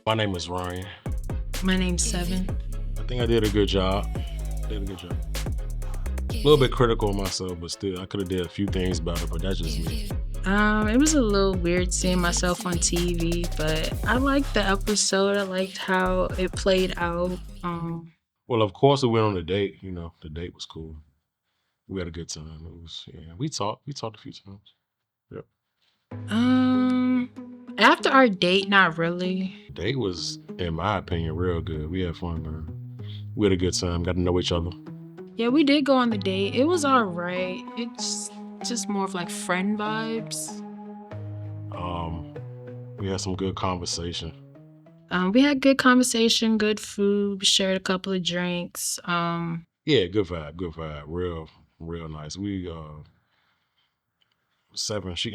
My name is Ryan. My name's Sevyn. I think I did a good job. A little bit critical of myself, but still, I could have did a few things better, but that's just me. It was a little weird seeing myself on TV, but I liked the episode. I liked how it played out. Well, of course, we went on a date. The date was cool. We had a good time. We talked a few times. Yep. After our date, not really. The date was, in my opinion, real good. We had fun, man. We had a good time. Got to know each other. Yeah, we did go on the date. It was all right. It's just more of like friend vibes. We had some good conversation. We had good conversation, good food. We shared a couple of drinks. Yeah, good vibe. Real nice. Sevyn, she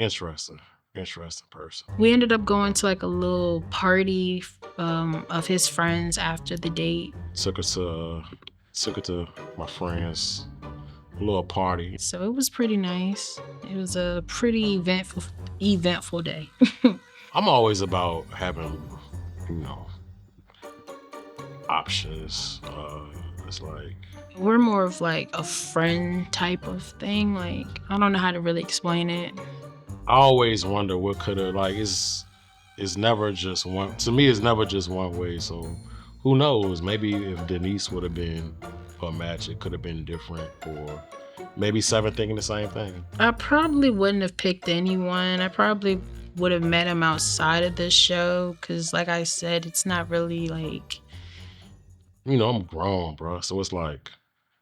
interesting person. We ended up going to like a little party of his friends after the date. Took her to my friends, a little party. So it was pretty nice. It was a pretty eventful day. I'm always about having, options. It's like we're more of like a friend type of thing. Like, I don't know how to really explain it. I always wonder what could have, it's never just one. To me, it's never just one way. So who knows? Maybe if Denise would have been a match, it could have been different. Or maybe Sevyn thinking the same thing. I probably wouldn't have picked anyone. I probably would have met him outside of this show. Because like I said, it's not really like... I'm grown, bro. So it's like,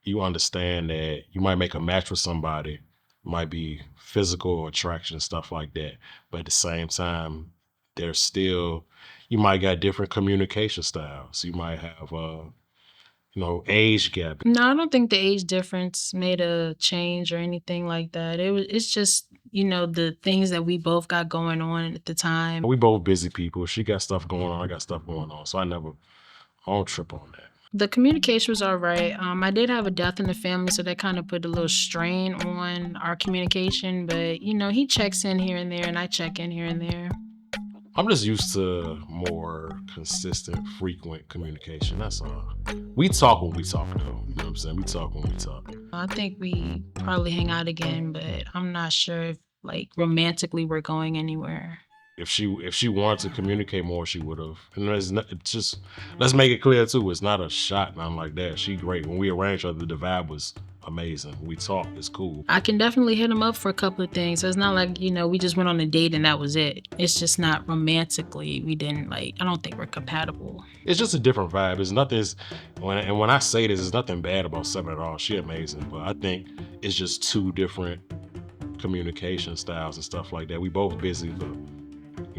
you understand that you might make a match with somebody, might be physical attraction, stuff like that. But at the same time, there's still, you might got different communication styles. You might have age gap. No, I don't think the age difference made a change or anything like that. It's just, the things that we both got going on at the time. We both busy people. She got stuff going on, I got stuff going on. So I don't trip on that. The communication was all right. I did have a death in the family, so that kind of put a little strain on our communication. But, he checks in here and there, and I check in here and there. I'm just used to more consistent, frequent communication. That's all. We talk when we talk, though. You know what I'm saying? We talk when we talk. I think we probably hang out again, but I'm not sure if, romantically we're going anywhere. If she wanted to communicate more, she would have. And it's just, let's make it clear too, it's not a shot, nothing like that. She great. When we arranged her, the vibe was amazing. We talked, it's cool. I can definitely hit him up for a couple of things. So it's not like, we just went on a date and that was it. It's just not romantically. We didn't I don't think we're compatible. It's just a different vibe. It's nothing, when I say this, it's nothing bad about Sevyn at all. She amazing, but I think it's just two different communication styles and stuff like that. We both busy, but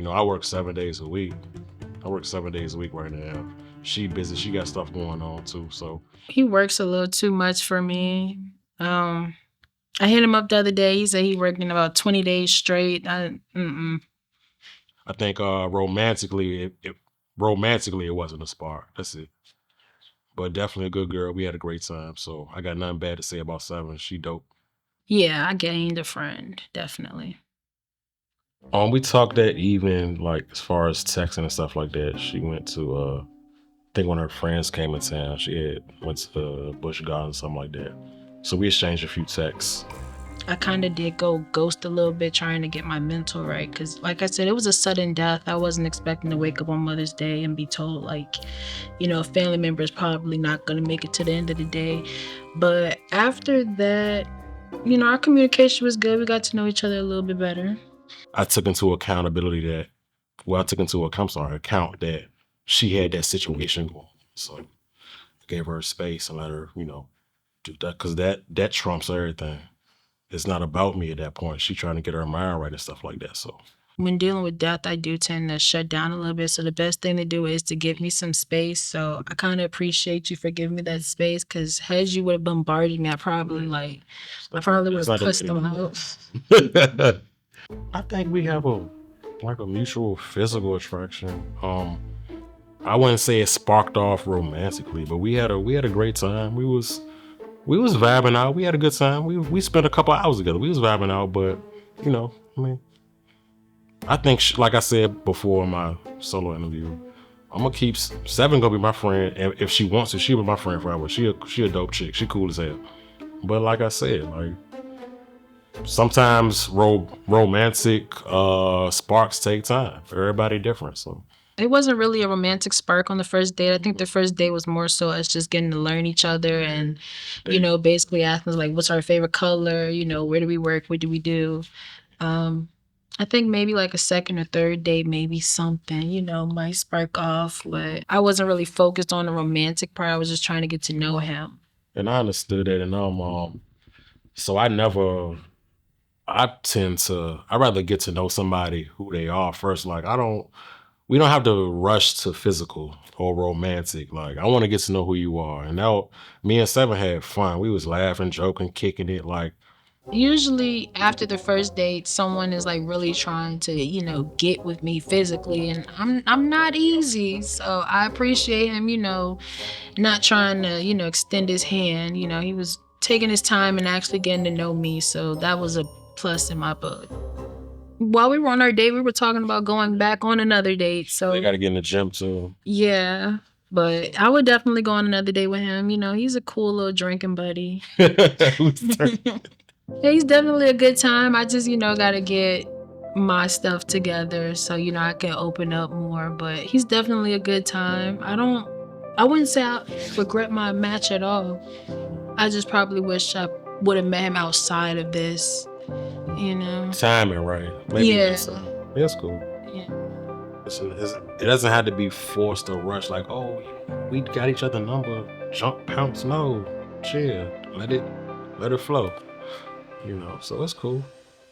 I work 7 days a week. Right now. She busy. She got stuff going on too. So he works a little too much for me. I hit him up the other day. He said he working about 20 days straight. I think romantically, it wasn't a spark. That's it. But definitely a good girl. We had a great time. So I got nothing bad to say about Sevyn. She dope. Yeah, I gained a friend. Definitely. We talked that evening, as far as texting and stuff like that. She went to, I think one of her friends came in town. She went to Busch Gardens, something like that. So we exchanged a few texts. I kind of did go ghost a little bit trying to get my mental right. Because like I said, it was a sudden death. I wasn't expecting to wake up on Mother's Day and be told a family member is probably not going to make it to the end of the day. But after that, our communication was good. We got to know each other a little bit better. I took into account that she had that situation going. So I gave her space and let her, do that. Because that trumps everything. It's not about me at that point. She's trying to get her mind right and stuff like that. So when dealing with death, I do tend to shut down a little bit. So the best thing to do is to give me some space. So I kind of appreciate you for giving me that space, because had you would have bombarded me, I probably would have pushed them out. I think we have a mutual physical attraction. I wouldn't say it sparked off romantically, but we had a great time. We was vibing out. We had a good time. We spent a couple hours together. We was vibing out, but I think like I said before in my solo interview, I'm gonna keep Sevyn gonna be my friend, and if she wants to, she'll be my friend forever. She a dope chick. She cool as hell. But like I said, like sometimes romantic sparks take time. Everybody different, so. It wasn't really a romantic spark on the first date. I think the first date was more so us just getting to learn each other and, basically asking like, what's our favorite color? Where do we work? What do we do? I think maybe like a second or third date, maybe something, might spark off. But I wasn't really focused on the romantic part. I was just trying to get to know him. And I understood that, and so I'd rather get to know somebody who they are first. Like we don't have to rush to physical or romantic. Like I want to get to know who you are. And now me and Sevyn had fun. We was laughing, joking, kicking it. Like usually after the first date, someone is like really trying to, get with me physically, and I'm not easy. So I appreciate him, not trying to, extend his hand. He was taking his time and actually getting to know me. So that was a plus in my book. While we were on our date, we were talking about going back on another date. So they got to get in the gym too. Yeah, but I would definitely go on another date with him. He's a cool little drinking buddy. Yeah, he's definitely a good time. I just, gotta get my stuff together so, I can open up more. But he's definitely a good time. I wouldn't say I regret my match at all. I just probably wish I would have met him outside of this, Timing, right? Maybe Yeah. That's cool. Yeah. Listen, it doesn't have to be forced or rushed. Like, oh, we got each other number, jump, pounce. No, chill, let it flow. So it's cool.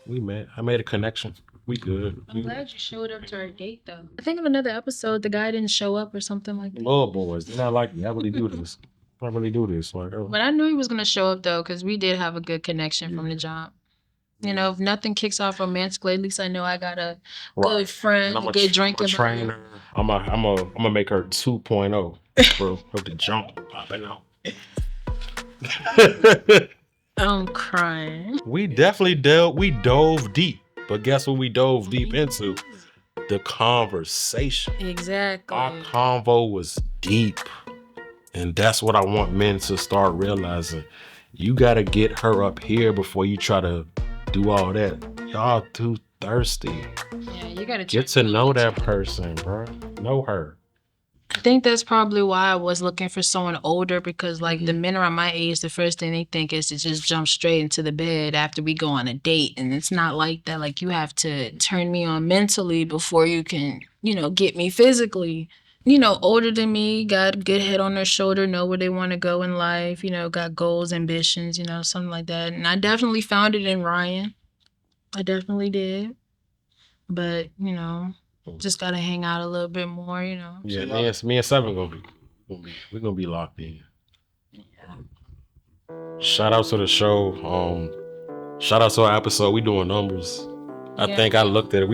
We met. I made a connection. We good. I'm glad you showed up to our date, though. I think in another episode, the guy didn't show up or something like that. Lord boys, they're not like me. I really do this. Like, oh. But I knew he was going to show up, though, because we did have a good connection from the jump. If nothing kicks off romantically, at least I know I got a good friend, a good drinking trainer. I'm gonna make her 2.0 bro, of the jump popping out. I'm crying. We dove deep, but guess what we dove deep into? The conversation. Exactly. Our convo was deep, and that's what I want men to start realizing. You gotta get her up here before you try to do all that. Y'all too thirsty. Yeah, you gotta get to know that person, bro. Know her. I think that's probably why I was looking for someone older, because like the men around my age, the first thing they think is to just jump straight into the bed after we go on a date. And it's not like that. Like you have to turn me on mentally before you can, get me physically. Older than me, got a good head on their shoulder, know where they want to go in life, got goals, ambitions, something like that. And I definitely found it in Ryan. I definitely did. But, just gotta hang out a little bit more, Yeah, me and Sevyn we're gonna be locked in. Yeah. Shout out to the show. Shout out to our episode. We doing numbers. I think I looked at it.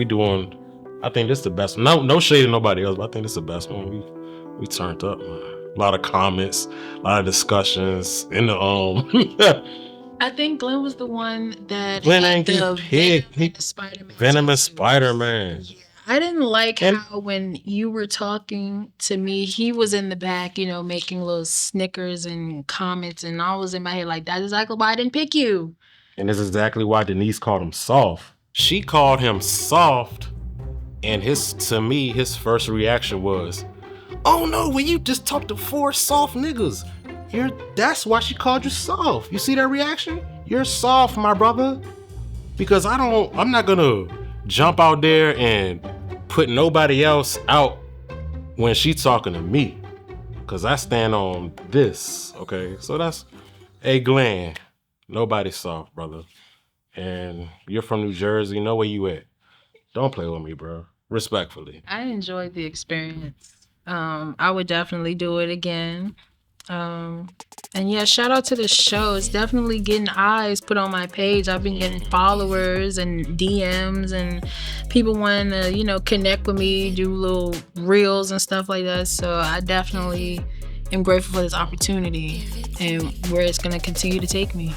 I think this is the best. No shade to nobody else, but I think this is the best one. We turned up. A lot of comments, a lot of discussions in the I think Glenn was the one that Glenn ain't get picked. Venom and Spider-Man. Yeah. I didn't like how when you were talking to me, he was in the back, making little snickers and comments, and I was in my head like, that's exactly why I didn't pick you. And this is exactly why Denise called him soft. She called him soft, and his first reaction was, oh no, when you just talked to 4 soft niggas. That's why she called you soft. You see that reaction? You're soft, my brother. Because I'm not gonna jump out there and put nobody else out when she talking to me. Cause I stand on this, okay? So that's, hey Glenn, nobody's soft, brother. And you're from New Jersey, know where you at. Don't play with me, bro. Respectfully. I enjoyed the experience. I would definitely do it again. And yeah, shout out to the show. It's definitely getting eyes put on my page. I've been getting followers and DMs and people wanting to, connect with me, do little reels and stuff like that. So I definitely am grateful for this opportunity and where it's going to continue to take me.